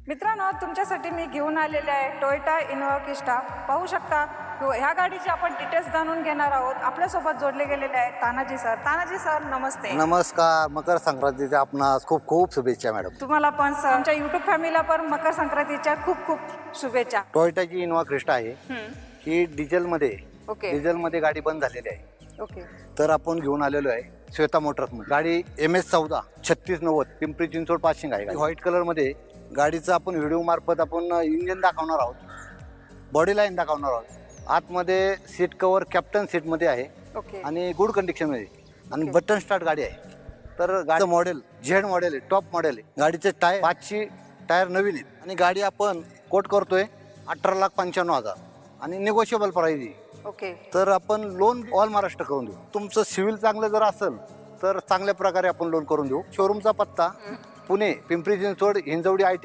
मित्रांनो, तुमच्यासाठी मी घेऊन आलेले आहे टोयोटा इनोव्हा क्रिस्टा. पाहू शकता ह्या गाडीचे आपण डिटेल्स जाणून घेणार आहोत. आपल्यासोबत जोडले गेलेले आहेत तानाजी सर. तानाजी सर, नमस्ते. नमस्कार. मकर संक्रांतीच्या आपणास खूप खूप शुभेच्छा मॅडम. तुम्हाला पण आमच्या युट्यूब फॅमिलीला पण मकर संक्रांतीच्या खूप खूप शुभेच्छा. टोयोटाची इनोव्हा क्रिस्टा आहे. ही डिझेलमध्ये ओके डिझेलमध्ये गाडी बंद झालेली आहे. ओके तर आपण घेऊन आलेलो आहे श्वेता मोटर्समध्ये. गाडी MS14 3690 पिंपरी चिंचवड पासिंग आहे. व्हाईट कलरमध्ये गाडीचा आपण व्हिडिओ मार्फत आपण इंजिन दाखवणार आहोत, बॉडी लाईन दाखवणार आहोत. आतमध्ये सीट कव्हर कॅप्टन सीटमध्ये आहे ओके आणि गुड कंडिशनमध्ये आणि ओके. बटन स्टार्ट गाडी आहे. तर गाडीचं मॉडेल झेड मॉडेल आहे, टॉप मॉडेल आहे. गाडीचे टायर 5ची टायर नवीन आहेत आणि गाडी आपण कोट करतोय 18,95,000 आणि निगोशिएबल प्राईस आहे. ओके तर आपण लोन ऑल महाराष्ट्र करून देऊ. तुमचं सिव्हिल चांगलं जर असेल तर चांगल्या प्रकारे आपण लोन करून देऊ. शोरूमचा पत्ता पुणे, पिंपरी चिंचवड, हिंजवडी IT